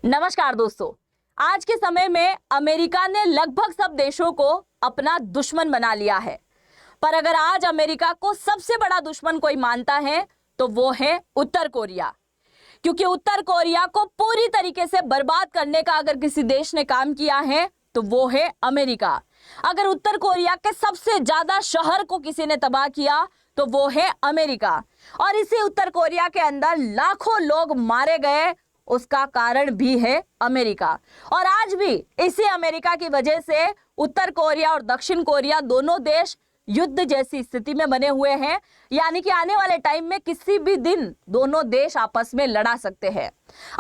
नमस्कार दोस्तों। आज के समय में अमेरिका ने लगभग सब देशों को अपना दुश्मन बना लिया है। पर अगर आज अमेरिका को सबसे बड़ा दुश्मन कोई मानता है तो वो है उत्तर कोरिया। क्योंकि उत्तर कोरिया को पूरी तरीके से बर्बाद करने का अगर किसी देश ने काम किया है तो वो है अमेरिका। अगर उत्तर कोरिया के सबसे ज्यादा शहर को किसी ने तबाह किया तो वो है अमेरिका। और इसी उत्तर कोरिया के अंदर लाखों लोग मारे गए, उसका कारण भी है अमेरिका। और आज भी इसी अमेरिका की वजह से उत्तर कोरिया और दक्षिण कोरिया दोनों देश युद्ध जैसी स्थिति में बने हुए हैं। यानी कि आने वाले टाइम में किसी भी दिन दोनों देश आपस में लड़ा सकते हैं।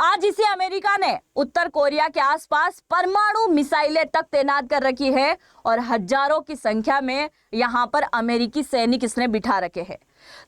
आज इसी अमेरिका ने उत्तर कोरिया के आसपास परमाणु मिसाइलें तक तैनात कर रखी है और हजारों की संख्या में यहां पर अमेरिकी सैनिक इसने बिठा रखे हैं।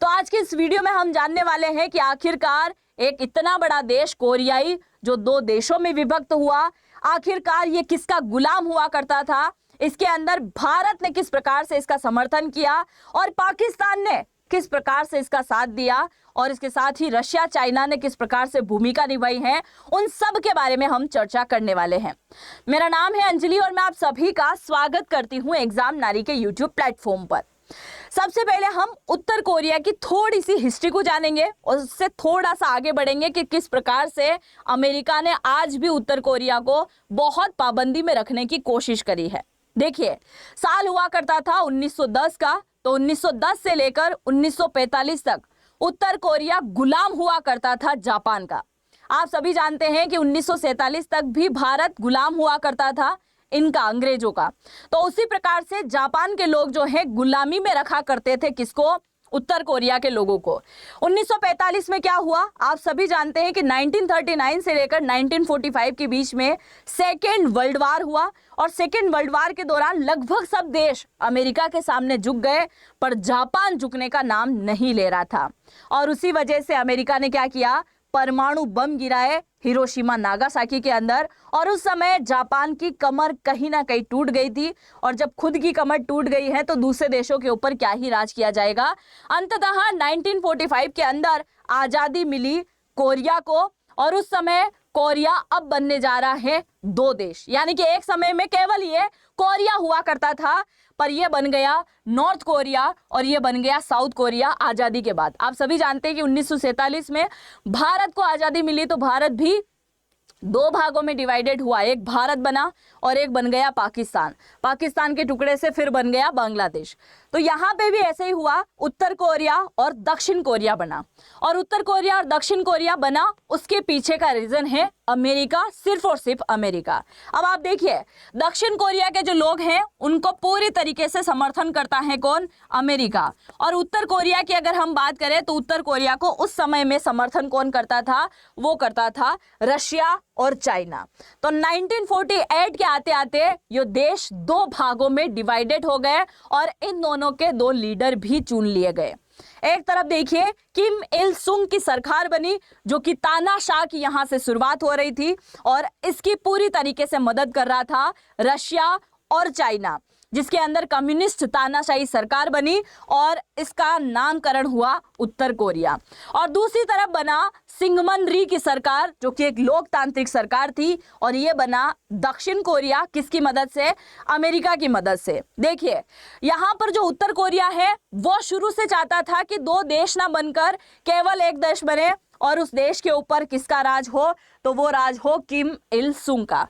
तो आज की इस वीडियो में हम जानने वाले हैं कि आखिरकार एक इतना बड़ा देश कोरियाई जो दो देशों में विभक्त हुआ, आखिरकार ये किसका गुलाम हुआ करता था, इसके अंदर भारत ने किस प्रकार से इसका समर्थन किया और पाकिस्तान ने किस प्रकार से इसका साथ दिया और इसके साथ ही रशिया चाइना ने किस प्रकार से भूमिका निभाई है, उन सब के बारे में हम चर्चा करने वाले हैं। मेरा नाम है अंजलि और मैं आप सभी का स्वागत करती हूं एग्जाम नारी के यूट्यूब प्लेटफॉर्म पर। सबसे पहले हम उत्तर कोरिया की थोड़ी सी हिस्ट्री को जानेंगे और उससे थोड़ा सा आगे बढ़ेंगे कि किस प्रकार से अमेरिका ने आज भी उत्तर कोरिया को बहुत पाबंदी में रखने की कोशिश करी है। देखिए, साल हुआ करता था 1910 का, तो 1910 से लेकर 1945 तक उत्तर कोरिया गुलाम हुआ करता था जापान का। आप सभी जानते हैं कि 1947 तक भी भारत गुलाम हुआ करता था इनका, अंग्रेजों का। तो उसी प्रकार से जापान के लोग जो है गुलामी में रखा करते थे किसको? उत्तर कोरिया के लोगों को। 1945 में क्या हुआ आप सभी जानते हैं कि 1939 से लेकर 1945 के बीच में सेकेंड वर्ल्ड वार हुआ और सेकेंड वर्ल्ड वार के दौरान लगभग सब देश अमेरिका के सामने झुक गए, पर जापान झुकने का नाम नहीं ले रहा था। और उसी वजह से अमेरिका ने क्या किया? परमाणु बम गिराए हिरोशिमा नागासाकी के अंदर। और उस समय जापान की कमर कहीं ना कहीं टूट गई थी, और जब खुद की कमर टूट गई है तो दूसरे देशों के ऊपर क्या ही राज किया जाएगा। अंततः 1945 के अंदर आजादी मिली कोरिया को, और उस समय कोरिया अब बनने जा रहा है दो देश। यानी कि एक समय में केवल ये कोरिया हुआ करता था, पर यह बन गया नॉर्थ कोरिया और यह बन गया साउथ कोरिया आजादी के बाद। आप सभी जानते हैं कि 1947 में भारत को आजादी मिली तो भारत भी दो भागों में डिवाइडेड हुआ। एक भारत बना और एक बन गया पाकिस्तान। पाकिस्तान के टुकड़े से फिर बन गया बांग्लादेश। तो यहाँ पे भी ऐसे ही हुआ, उत्तर कोरिया और दक्षिण कोरिया बना। और उत्तर कोरिया और दक्षिण कोरिया बना, उसके पीछे का रीजन है अमेरिका, सिर्फ और सिर्फ अमेरिका। अब आप देखिए, दक्षिण कोरिया के जो लोग हैं उनको पूरी तरीके से समर्थन करता है कौन? अमेरिका। और उत्तर कोरिया की अगर हम बात करें तो उत्तर कोरिया को उस समय में समर्थन कौन करता था? वो करता था रशिया और चाइना। तो 1948 के आते आते ये देश दो भागों में डिवाइडेड हो गए और इन दोनों के दो लीडर भी चुन लिए गए। एक तरफ देखिए किम इल सुंग की सरकार बनी, जो कि तानाशाह की यहां से शुरुआत हो रही थी और इसकी पूरी तरीके से मदद कर रहा था रशिया और चाइना, जिसके अंदर कम्युनिस्ट तानाशाही सरकार बनी और इसका नामकरण हुआ उत्तर कोरिया। और दूसरी तरफ बना सिंगमन री की सरकार, जो कि एक लोकतांत्रिक सरकार थी, और ये बना दक्षिण कोरिया। किसकी मदद से? अमेरिका की मदद से। देखिए, यहाँ पर जो उत्तर कोरिया है वो शुरू से चाहता था कि दो देश ना बनकर केवल एक देश बने और उस देश के ऊपर किसका राज हो? तो वो राज हो किम इल सुंग का।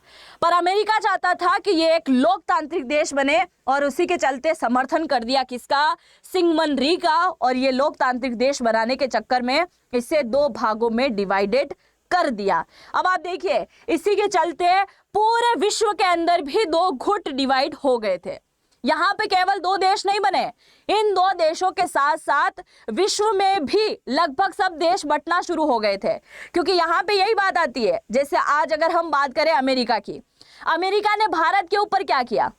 पर अमेरिका चाहता था कि ये एक लोकतांत्रिक देश बने और उसी के चलते समर्थन कर दिया किसका? सिंगमन री का। और ये लोकतांत्रिक देश बनाने के चक्कर में इसे दो भागों में डिवाइडेड कर दिया। अब आप देखिए, इसी के चलते पूरे विश्व के अंदर भी दो गुट डिवाइड हो गए थे। यहाँ पे केवल दो देश नहीं बने, इन दो देशों के साथ साथ विश्व में भी लगभग सब देश बंटना शुरू हो गए थे। क्योंकि यहाँ पे यही बात आती है, जैसे आज अगर हम बात करें अमेरिका की, अमेरिका ने भारत के ऊपर क्या किया?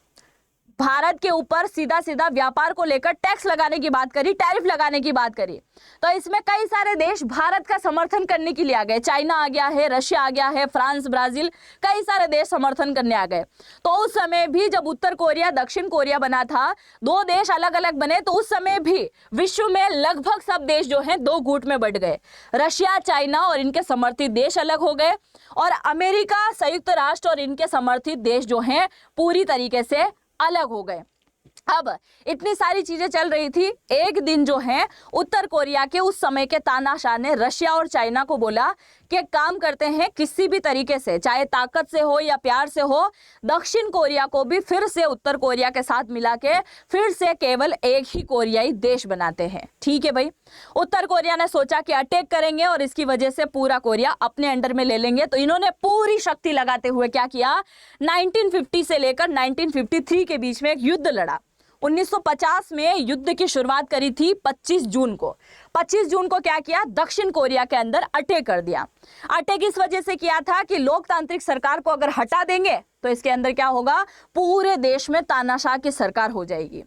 भारत के ऊपर सीधा सीधा व्यापार को लेकर टैक्स लगाने की बात करी, टैरिफ लगाने की बात करी। तो इसमें कई सारे देश भारत का समर्थन करने के लिए आ गए। चाइना आ गया है, रशिया आ गया है, फ्रांस, ब्राजील, कई सारे देश समर्थन करने आ गए। तो उस समय भी जब उत्तर कोरिया दक्षिण कोरिया बना था, दो देश अलग अलग बने, तो उस समय भी विश्व में लगभग सब देश जो हैं दो गुट में बंट गए। रशिया, चाइना और इनके समर्थित देश अलग हो गए, और अमेरिका, संयुक्त राष्ट्र और इनके समर्थित देश जो हैं पूरी तरीके से अलग हो गए। अब इतनी सारी चीजें चल रही थी, एक दिन जो है उत्तर कोरिया के उस समय के तानाशाह ने रशिया और चाइना को बोला कि काम करते हैं, किसी भी तरीके से, चाहे ताकत से हो या प्यार से हो, दक्षिण कोरिया को भी फिर से उत्तर कोरिया के साथ मिला के फिर से केवल एक ही कोरियाई देश बनाते हैं। ठीक है भाई, उत्तर कोरिया ने सोचा कि अटैक करेंगे और इसकी वजह से पूरा कोरिया अपने अंडर में ले लेंगे। तो इन्होंने पूरी शक्ति लगाते हुए क्या किया, 1950 से लेकर 1953 के बीच में एक युद्ध लड़ा। 1950 में युद्ध की शुरुआत करी थी 25 जून को। 25 जून को क्या किया, दक्षिण कोरिया के अंदर अटैक कर दिया। अटैक इस वजह से किया था कि लोकतांत्रिक सरकार को अगर हटा देंगे तो इसके अंदर क्या होगा, पूरे देश में तानाशाह की सरकार हो जाएगी।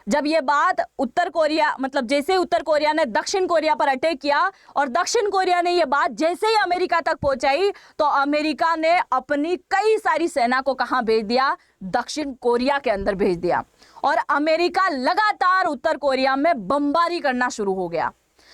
जब ये बात उत्तर कोरिया, मतलब जैसे उत्तर कोरिया ने दक्षिण कोरिया पर अटैक किया और दक्षिण कोरिया ने ये बात जैसे ही अमेरिका तक पहुंचाई, तो अमेरिका ने अपनी कई सारी सेना को कहां भेज दिया, दक्षिण कोरिया के अंदर भेज दिया। और अमेरिका लगातार उत्तर कोरिया में बमबारी करना शुरू हो गया।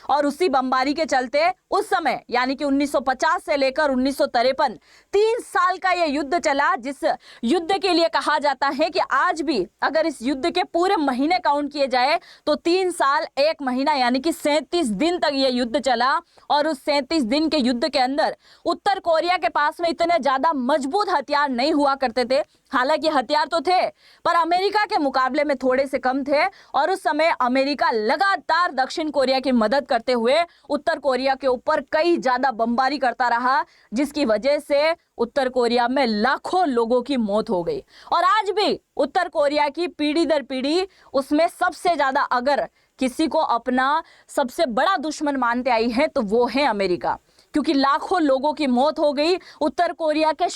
और उसी बमबारी के चलते उस समय यानी कि 1950 से लेकर 1953 3 साल का यह युद्ध चला, जिस युद्ध के लिए कहा जाता है कि आज भी अगर इस युद्ध के पूरे महीने काउंट किए जाए तो 3 साल 1 महीना यानी कि 37 दिन तक यह युद्ध चला। और उस 37 दिन के युद्ध के अंदर उत्तर कोरिया के पास में इतने ज्यादा मजबूत हथियार नहीं हुआ करते थे। हालांकि हथियार तो थे पर अमेरिका के मुकाबले में थोड़े से कम थे। और उस समय अमेरिका लगातार दक्षिण कोरिया की मदद करते हुए उत्तर कोरिया के ऊपर कई ज्यादा बमबारी करता रहा, जिसकी वजह से उत्तर कोरिया में लाखों लोगों की मौत हो गई। और आज भी उत्तर कोरिया की पीढ़ी दर पीढ़ी उसमें सबसे ज्यादा अगर किसी को अपना सबसे बड़ा दुश्मन मानते आई है तो वो है अमेरिका, क्योंकि लाखों लोगों की मौत हो गई। उत्तर कोरिया के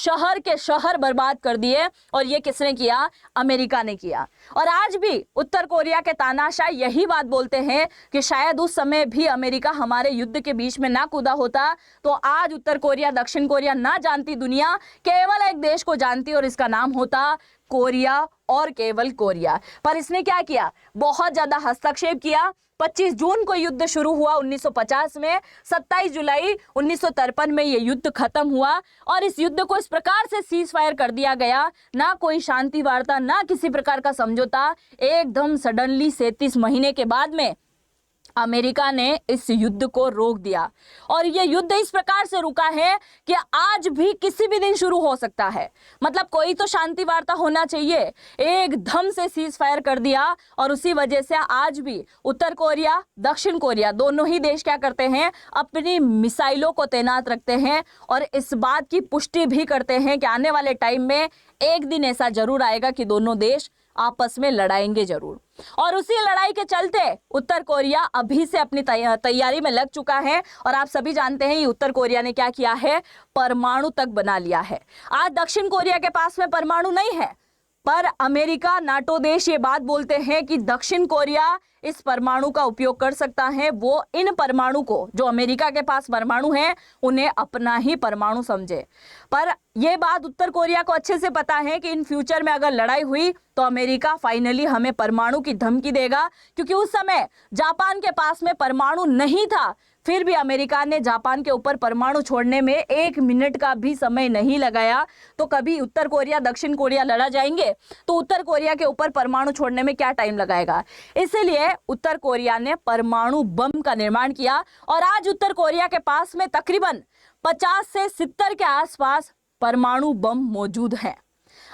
शहर बर्बाद कर दिए और ये किसने किया, अमेरिका ने किया। और आज भी उत्तर कोरिया के तानाशाह यही बात बोलते हैं कि शायद उस समय भी अमेरिका हमारे युद्ध के बीच में ना कूदा होता तो आज उत्तर कोरिया दक्षिण कोरिया ना जानती दुनिया, केवल एक देश को जानती और इसका नाम होता कोरिया और केवल कोरिया। पर इसने क्या किया, बहुत ज्यादा हस्तक्षेप किया। 25 जून को युद्ध शुरू हुआ 1950 में, 27 जुलाई 1953 में यह युद्ध खत्म हुआ। और इस युद्ध को इस प्रकार से सीज फायर कर दिया गया, ना कोई शांति वार्ता, ना किसी प्रकार का समझौता, एकदम सडनली 37 महीने के बाद में अमेरिका ने इस युद्ध को रोक दिया। और यह युद्ध इस प्रकार से रुका है कि आज भी किसी भी दिन शुरू हो सकता है। मतलब कोई तो शांति वार्ता होना चाहिए, एकदम से सीज फायर कर दिया। और उसी वजह से आज भी उत्तर कोरिया दक्षिण कोरिया दोनों ही देश क्या करते हैं, अपनी मिसाइलों को तैनात रखते हैं और इस बात की पुष्टि भी करते हैं कि आने वाले टाइम में एक दिन ऐसा जरूर आएगा कि दोनों देश आपस में लड़ाएंगे जरूर। और उसी लड़ाई के चलते उत्तर कोरिया अभी से अपनी तैयारी में लग चुका है। और आप सभी जानते हैं ये उत्तर कोरिया ने क्या किया है, परमाणु तक बना लिया है। आज दक्षिण कोरिया के पास में परमाणु नहीं है, पर अमेरिका, नाटो देश ये बात बोलते हैं कि दक्षिण कोरिया इस परमाणु का उपयोग कर सकता है। वो इन परमाणु को, जो अमेरिका के पास परमाणु है, उन्हें अपना ही परमाणु समझे। पर यह बात उत्तर कोरिया को अच्छे से पता है कि इन फ्यूचर में अगर लड़ाई हुई तो अमेरिका फाइनली हमें परमाणु की धमकी देगा, क्योंकि उस समय जापान के पास में परमाणु नहीं था, फिर भी अमेरिका ने जापान के ऊपर परमाणु छोड़ने में 1 मिनट का भी समय नहीं लगाया। तो कभी उत्तर कोरिया दक्षिण कोरिया लड़ा जाएंगे तो उत्तर कोरिया के ऊपर परमाणु छोड़ने में क्या टाइम लगाएगा। इसीलिए उत्तर कोरिया ने परमाणु बम का निर्माण किया और आज उत्तर कोरिया के पास में तकरीबन 50 से 70 के आसपास परमाणु बम मौजूद हैं।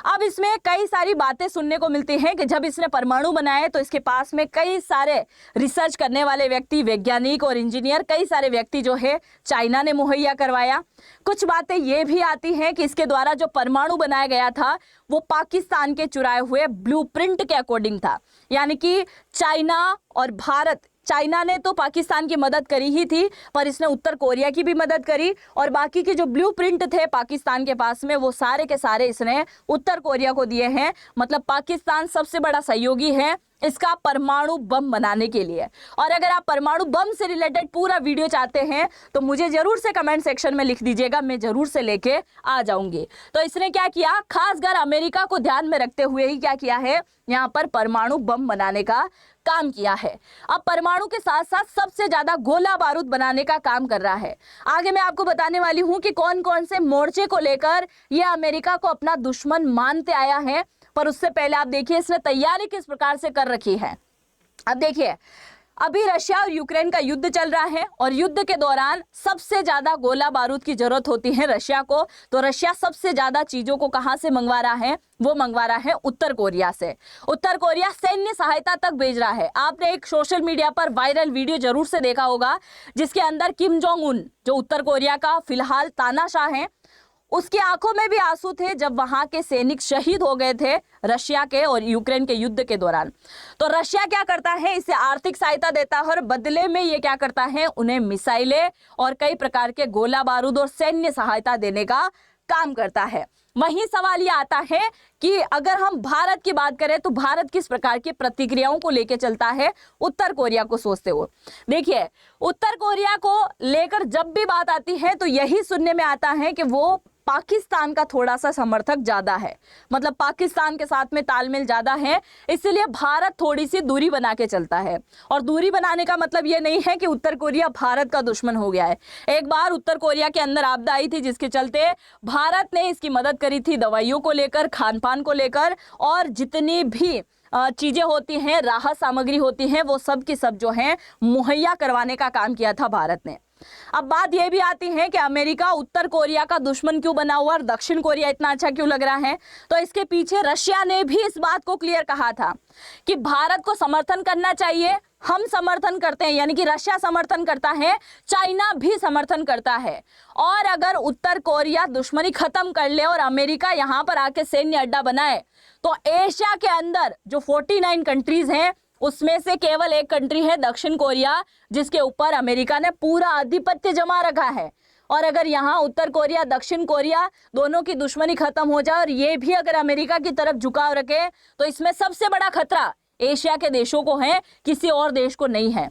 अब इसमें कई सारी बातें सुनने को मिलती हैं कि जब इसने परमाणु बनाए तो इसके पास में कई सारे रिसर्च करने वाले व्यक्ति, वैज्ञानिक और इंजीनियर, कई सारे व्यक्ति जो है चाइना ने मुहैया करवाया। कुछ बातें ये भी आती हैं कि इसके द्वारा जो परमाणु बनाया गया था वो पाकिस्तान के चुराए हुए ब्लूप्रिंट के अकॉर्डिंग था, यानी कि चाइना और भारत, चाइना ने तो पाकिस्तान की मदद करी ही थी, पर इसने उत्तर कोरिया की भी मदद करी और बाकी के जो ब्लूप्रिंट थे पाकिस्तान के पास में वो सारे के सारे इसने उत्तर कोरिया को दिए हैं। मतलब पाकिस्तान सबसे बड़ा सहयोगी है इसका परमाणु बम बनाने के लिए। और अगर आप परमाणु बम से रिलेटेड पूरा वीडियो चाहते हैं तो मुझे जरूर से कमेंट सेक्शन में लिख दीजिएगा, मैं जरूर से लेके आ जाऊंगी। तो इसने क्या किया, खासकर अमेरिका को ध्यान में रखते हुए ही क्या किया है, यहाँ पर परमाणु बम बनाने का काम किया है। अब परमाणु के साथ साथ सबसे ज्यादा गोला बारूद बनाने का काम कर रहा है। आगे मैं आपको बताने वाली हूं कि कौन कौन से मोर्चे को लेकर यह अमेरिका को अपना दुश्मन मानते आया है। पर उससे पहले आप देखिए इसने तैयारी किस प्रकार से कर रखी है। अब देखिए अभी रशिया और यूक्रेन का युद्ध चल रहा है और युद्ध के दौरान सबसे ज्यादा गोला बारूद की जरूरत होती है रशिया को। तो रशिया सबसे ज्यादा चीजों को कहां से मंगवा रहा है, वो मंगवा रहा है उत्तर कोरिया से। उत्तर कोरिया सैन्य सहायता तक भेज रहा है। आपने एक सोशल मीडिया पर वायरल वीडियो जरूर से देखा होगा जिसके अंदर किम जोंग उन, जो उत्तर कोरिया का फिलहाल तानाशाह है, उसकी आंखों में भी आंसू थे जब वहां के सैनिक शहीद हो गए थे रशिया के और यूक्रेन के युद्ध के दौरान। तो रशिया क्या करता है, इसे आर्थिक सहायता देता है और बदले में ये क्या करता है, उन्हें मिसाइलें और कई प्रकार के गोला बारूद और सैन्य सहायता देने का काम करता है। वहीं सवाल ये आता है कि अगर हम भारत की बात करें तो भारत किस प्रकार की प्रतिक्रियाओं को लेकर चलता है उत्तर कोरिया को सोचते हुए। देखिए उत्तर कोरिया को लेकर जब भी बात आती है तो यही सुनने में आता है कि वो पाकिस्तान का थोड़ा सा समर्थक ज्यादा है, मतलब पाकिस्तान के साथ में तालमेल ज्यादा है, इसलिए भारत थोड़ी सी दूरी बना के चलता है। और दूरी बनाने का मतलब ये नहीं है कि उत्तर कोरिया भारत का दुश्मन हो गया है। एक बार उत्तर कोरिया के अंदर आपदा आई थी जिसके चलते भारत ने इसकी मदद करी थी दवाइयों को लेकर, खान पान को लेकर, और जितनी भी चीजें होती हैं, राहत सामग्री होती हैं, वो सब की सब जो है मुहैया करवाने का काम किया था भारत ने। अब बात यह भी आती है कि अमेरिका उत्तर कोरिया का दुश्मन क्यों बना हुआ और दक्षिण कोरिया इतना अच्छा क्यों लग रहा है। तो इसके पीछे रशिया ने भी इस बात को क्लियर कहा था कि भारत को समर्थन करना चाहिए, हम समर्थन करते हैं, यानी कि रशिया समर्थन करता है, चाइना भी समर्थन करता है। और अगर उत्तर कोरिया दुश्मनी खत्म कर ले और अमेरिका यहां पर आके सैन्य अड्डा बनाए तो एशिया के अंदर जो 49 कंट्रीज हैं उसमें से केवल एक कंट्री है दक्षिण कोरिया, जिसके ऊपर अमेरिका ने पूरा आधिपत्य जमा रखा है। और अगर यहाँ उत्तर कोरिया दक्षिण कोरिया दोनों की दुश्मनी खत्म हो जाए और ये भी अगर अमेरिका की तरफ झुकाव रखे तो इसमें सबसे बड़ा खतरा एशिया के देशों को है, किसी और देश को नहीं है।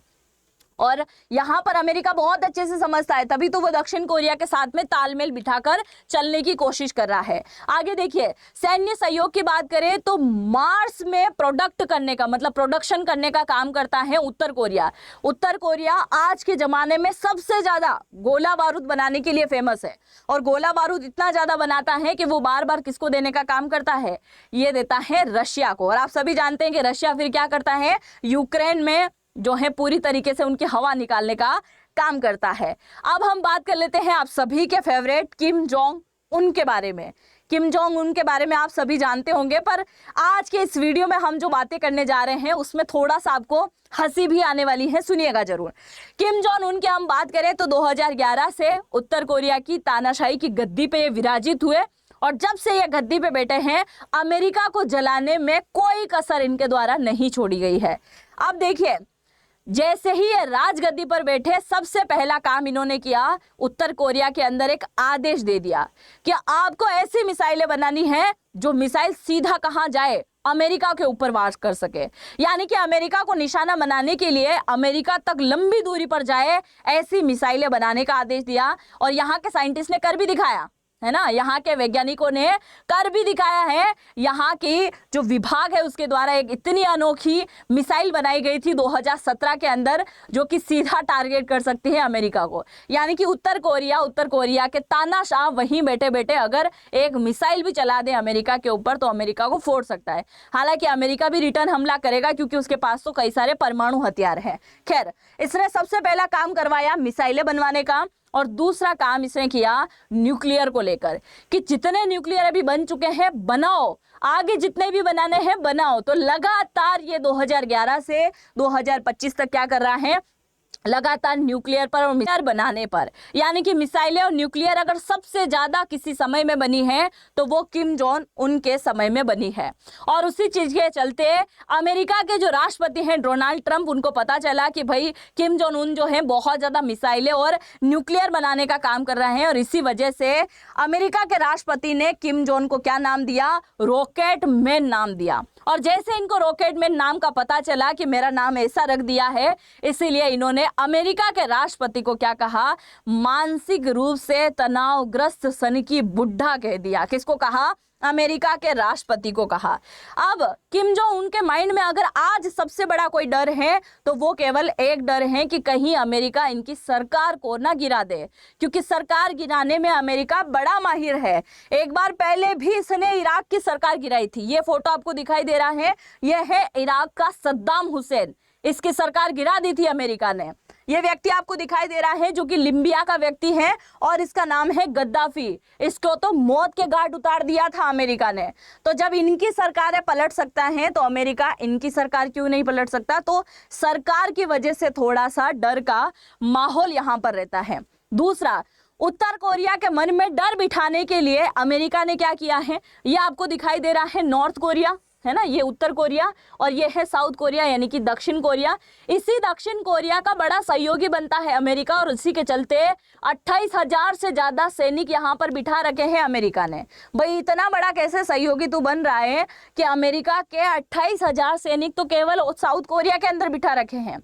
और यहाँ पर अमेरिका बहुत अच्छे से समझता है, तभी तो वो दक्षिण कोरिया के साथ में तालमेल बिठाकर चलने की कोशिश कर रहा है। आगे देखिए सैन्य सहयोग की बात करें तो मार्स में प्रोडक्ट करने का, मतलब प्रोडक्शन करने का काम करता है उत्तर कोरिया। उत्तर कोरिया आज के जमाने में सबसे ज्यादा गोला बारूद बनाने के लिए फेमस है और गोला बारूद इतना ज्यादा बनाता है कि वो बार बार किसको देने का काम करता है, ये देता है रशिया को। और आप सभी जानते हैं कि रशिया फिर क्या करता है, यूक्रेन में जो है पूरी तरीके से उनकी हवा निकालने का काम करता है। अब हम बात कर लेते हैं आप सभी के फेवरेट किम जोंग उन के बारे में। किम जोंग उन के बारे में आप सभी जानते होंगे, पर आज के इस वीडियो में हम जो बातें करने जा रहे हैं उसमें थोड़ा सा आपको हंसी भी आने वाली है, सुनिएगा जरूर। किम जोंग उन की हम बात करें तो 2011 से उत्तर कोरिया की तानाशाही की गद्दी पे विराजित हुए और जब से ये गद्दी पे बैठे हैं अमेरिका को जलाने में कोई कसर इनके द्वारा नहीं छोड़ी गई है। अब देखिए जैसे ही ये राजगद्दी पर बैठे सबसे पहला काम इन्होंने किया, उत्तर कोरिया के अंदर एक आदेश दे दिया कि आपको ऐसी मिसाइलें बनानी है जो मिसाइल सीधा कहां जाए, अमेरिका के ऊपर वार कर सके, यानी कि अमेरिका को निशाना बनाने के लिए अमेरिका तक लंबी दूरी पर जाए ऐसी मिसाइलें बनाने का आदेश दिया। और यहाँ के साइंटिस्ट ने कर भी दिखाया है ना, यहाँ के वैज्ञानिकों ने कर भी दिखाया है। यहाँ की जो विभाग है उसके द्वारा एक इतनी अनोखी मिसाइल बनाई गई थी 2017 के अंदर जो कि सीधा टारगेट कर सकती है अमेरिका को, यानी कि उत्तर कोरिया के तानाशाह वहीं बैठे बैठे अगर एक मिसाइल भी चला दे अमेरिका के ऊपर तो अमेरिका को फोड़ सकता है। हालांकि अमेरिका भी रिटर्न हमला करेगा क्योंकि उसके पास तो कई सारे परमाणु हथियार है। खैर इसने सबसे पहला काम करवाया मिसाइलें बनवाने का और दूसरा काम इसने किया न्यूक्लियर को लेकर कि जितने न्यूक्लियर अभी बन चुके हैं बनाओ, आगे जितने भी बनाने हैं बनाओ। तो लगातार ये 2011 से 2025 तक क्या कर रहा है, लगातार न्यूक्लियर पर और मिसाइल बनाने पर, यानी कि मिसाइलें और न्यूक्लियर अगर सबसे ज्यादा किसी समय में बनी है तो वो किम जोंग उन के समय में बनी है। और उसी चीज के चलते अमेरिका के जो राष्ट्रपति हैं डोनाल्ड ट्रंप, उनको पता चला कि भाई किम जोंग उन जो है बहुत ज्यादा मिसाइलें और न्यूक्लियर बनाने का काम कर रहे हैं, और इसी वजह से अमेरिका के राष्ट्रपति ने किम जोंग को क्या नाम दिया, रॉकेट मैन नाम दिया। और जैसे इनको रॉकेट मैन नाम का पता चला कि मेरा नाम ऐसा रख दिया है, इसीलिए इन्होंने अमेरिका के राष्ट्रपति को क्या कहा, मानसिक रूप से तनावग्रस्त सनकी बुढ़ा कह दिया। किसको कहा, अमेरिका के राष्ट्रपति को कहा। अब किम जोंग उन के माइंड में अगर आज सबसे बड़ा कोई डर है तो वो केवल एक डर है कि कहीं अमेरिका इनकी सरकार को ना गिरा दे, क्योंकि सरकार गिराने में अमेरिका बड़ा माहिर है। एक बार पहले भी इसने इराक की सरकार गिराई थी। ये फोटो आपको दिखाई दे रहा है, यह है इराक का सद्दाम हुसैन, इसकी सरकार गिरा दी थी अमेरिका ने। ये व्यक्ति आपको दिखाई दे रहा है जो कि लिबिया का व्यक्ति है और इसका नाम है गद्दाफी। इसको तो मौत के घाट उतार दिया था अमेरिका ने। तो जब इनकी सरकारें पलट सकता है तो अमेरिका इनकी सरकार क्यों नहीं पलट सकता। तो सरकार की वजह से थोड़ा सा डर का माहौल यहां पर रहता है। दूसरा, उत्तर कोरिया के मन में डर बिठाने के लिए अमेरिका ने क्या किया है, ये आपको दिखाई दे रहा है नॉर्थ कोरिया है ना, ये उत्तर कोरिया और ये है साउथ कोरिया यानी कि दक्षिण कोरिया। इसी दक्षिण कोरिया का बड़ा सहयोगी बनता है अमेरिका, और इसी के चलते 28,000 से ज्यादा सैनिक यहाँ पर बिठा रखे हैं अमेरिका ने। भाई इतना बड़ा कैसे सहयोगी तू बन रहा है कि अमेरिका के 28,000 सैनिक तो केवल साउथ कोरिया के अंदर बिठा रखे हैं।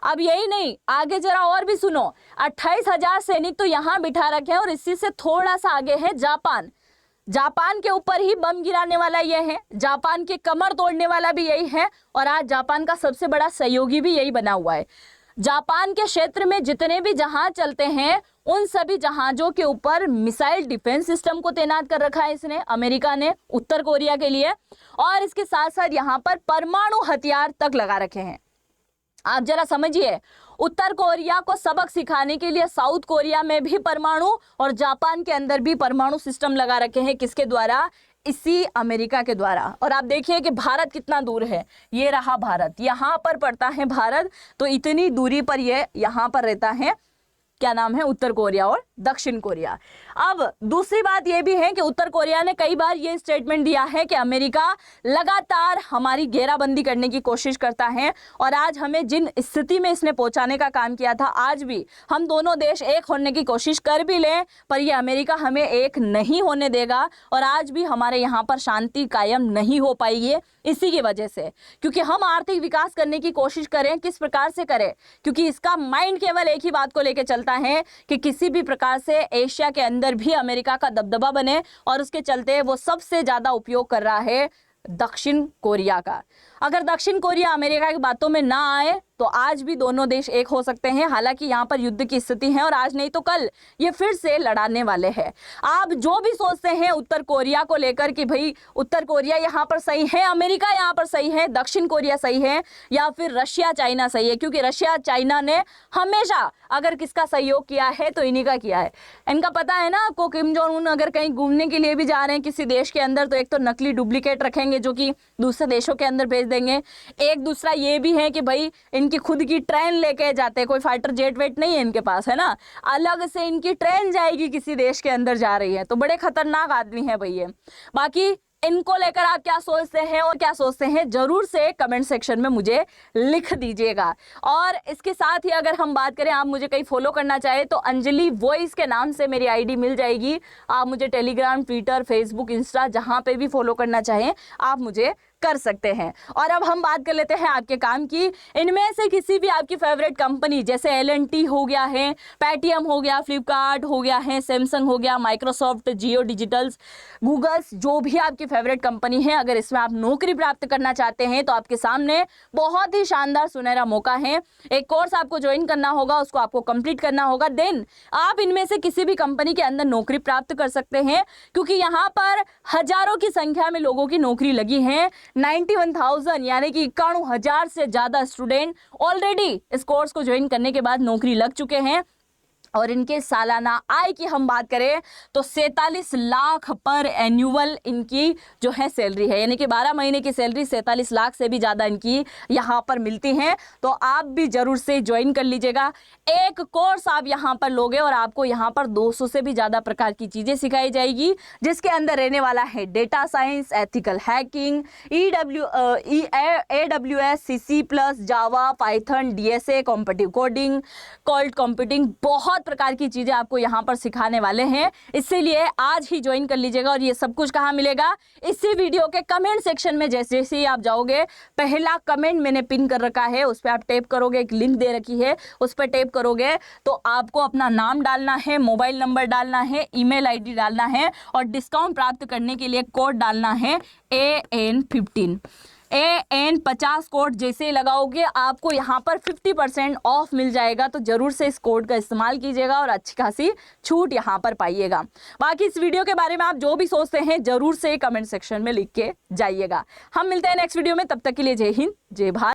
अब यही नहीं, आगे जरा और भी सुनो, 28,000 सैनिक तो यहाँ बिठा रखे हैं, और इसी से थोड़ा सा आगे है जापान। जापान के ऊपर ही बम गिराने वाला ये है, जापान की कमर तोड़ने वाला भी यही है, और आज जापान का सबसे बड़ा सहयोगी भी यही बना हुआ है। जापान के क्षेत्र में जितने भी जहाज चलते हैं उन सभी जहाजों के ऊपर मिसाइल डिफेंस सिस्टम को तैनात कर रखा है इसने, अमेरिका ने, उत्तर कोरिया के लिए। और इसके साथ साथ यहाँ पर परमाणु हथियार तक लगा रखे हैं। आप जरा समझिए, उत्तर कोरिया को सबक सिखाने के लिए साउथ कोरिया में भी परमाणु और जापान के अंदर भी परमाणु सिस्टम लगा रखे हैं। किसके द्वारा, इसी अमेरिका के द्वारा। और आप देखिए कि भारत कितना दूर है, ये रहा भारत, यहाँ पर पड़ता है भारत, तो इतनी दूरी पर ये यहाँ पर रहता है, क्या नाम है, उत्तर कोरिया और दक्षिण कोरिया। अब दूसरी बात यह भी है कि उत्तर कोरिया ने कई बार ये स्टेटमेंट दिया है कि अमेरिका लगातार हमारी घेराबंदी करने की कोशिश करता है, और आज हमें जिन स्थिति में इसने पहुंचाने का काम किया था, आज भी हम दोनों देश एक होने की कोशिश कर भी लें पर यह अमेरिका हमें एक नहीं होने देगा, और आज भी हमारे यहाँ पर शांति कायम नहीं हो पाएगी इसी की वजह से। क्योंकि हम आर्थिक विकास करने की कोशिश करें, किस प्रकार से करें, क्योंकि इसका माइंड केवल एक ही बात को लेकर चलता है कि किसी भी प्रकार से एशिया के अंदर भी अमेरिका का दबदबा बने, और उसके चलते वो सबसे ज्यादा उपयोग कर रहा है दक्षिण कोरिया का। अगर दक्षिण कोरिया अमेरिका की बातों में ना आए तो आज भी दोनों देश एक हो सकते हैं। हालांकि यहाँ पर युद्ध की स्थिति है और आज नहीं तो कल ये फिर से लड़ाने वाले हैं। आप जो भी सोचते हैं उत्तर कोरिया को लेकर कि भाई उत्तर कोरिया यहाँ पर सही है, अमेरिका यहाँ पर सही है, दक्षिण कोरिया सही है, या फिर रशिया चाइना सही है, क्योंकि रशिया चाइना ने हमेशा अगर किसका सहयोग किया है तो इन्हीं का किया है। इनका पता है ना आपको, किम जोंग उन अगर कहीं घूमने के लिए भी जा रहे हैं किसी देश के अंदर तो एक तो नकली डुप्लीकेट रखेंगे जो कि दूसरे देशों के अंदर भेज देंगे। एक दूसरा ये भी है कि भाई इनकी खुद की ट्रेन लेके जाते हैं, कोई फाइटर जेट वेट नहीं है इनके पास, है ना, अलग से इनकी ट्रेन जाएगी किसी देश के अंदर जा रही है। तो बड़े खतरनाक आदमी है भाई ये। बाकी इनको लेकर आप क्या सोचते हैं और क्या सोचते हैं जरूर से कमेंट सेक्शन में मुझे लिख दीजिएगा। और इसके साथ ही अगर हम बात करें, आप मुझे कहीं फॉलो करना चाहे तो अंजलि वॉइस के नाम से मेरी आईडी मिल जाएगी। आप मुझे टेलीग्राम, ट्विटर, फेसबुक, इंस्टा जहां पे भी फॉलो करना चाहें आप मुझे कर सकते हैं। और अब हम बात कर लेते हैं आपके काम की। इनमें से किसी भी आपकी फेवरेट कंपनी जैसे L&T हो गया है, पेटीएम हो गया, फ्लिपकार्ट हो गया है, सैमसंग हो गया, माइक्रोसॉफ्ट, जियो डिजिटल्स, गूगल्स, जो भी आपकी फेवरेट कंपनी है, अगर इसमें आप नौकरी प्राप्त करना चाहते हैं तो आपके सामने बहुत ही शानदार सुनहरा मौका है। एक कोर्स आपको ज्वाइन करना होगा, उसको आपको कंप्लीट करना होगा, देन आप इनमें से किसी भी कंपनी के अंदर नौकरी प्राप्त कर सकते हैं, क्योंकि यहाँ पर हजारों की संख्या में लोगों की नौकरी लगी है। 91,000 यानी कि 91,000 से ज्यादा स्टूडेंट ऑलरेडी इस कोर्स को ज्वाइन करने के बाद नौकरी लग चुके हैं। और इनके सालाना आय की हम बात करें तो 47 लाख पर एनुअल इनकी जो है सैलरी है, यानी कि 12 महीने की सैलरी 47 लाख से भी ज़्यादा इनकी यहाँ पर मिलती हैं। तो आप भी ज़रूर से ज्वाइन कर लीजिएगा। एक कोर्स आप यहाँ पर लोगे और आपको यहाँ पर 200 से भी ज़्यादा प्रकार की चीज़ें सिखाई जाएगी, जिसके अंदर रहने वाला है data science, ethical hacking, AWS, CC+, Java, Python, DSA, competitive coding, cloud computing, बहुत प्रकार की चीजें आपको यहाँ पर सिखाने वाले हैं। इसीलिए आज ही ज्वाइन कर लीजिएगा। और ये सब कुछ कहाँ मिलेगा? इसी वीडियो के कमेंट सेक्शन में जैसे जैसे ही आप जाओगे, पहला कमेंट मैंने पिन कर रखा है, उस पर आप टैप करोगे, एक लिंक दे रखी है, उस पर टैप करोगे तो आपको अपना नाम डालना है, मोबाइल नंबर डालना है, ईमेल आईडी डालना है और डिस्काउंट प्राप्त करने के लिए कोड डालना है AN15। AN50 कोड जैसे ही लगाओगे आपको यहाँ पर 50% ऑफ मिल जाएगा। तो जरूर से इस कोड का इस्तेमाल कीजिएगा और अच्छी खासी छूट यहाँ पर पाइएगा। बाकी इस वीडियो के बारे में आप जो भी सोचते हैं जरूर से कमेंट सेक्शन में लिख के जाइएगा। हम मिलते हैं नेक्स्ट वीडियो में, तब तक के लिए जय हिंद, जय भारत।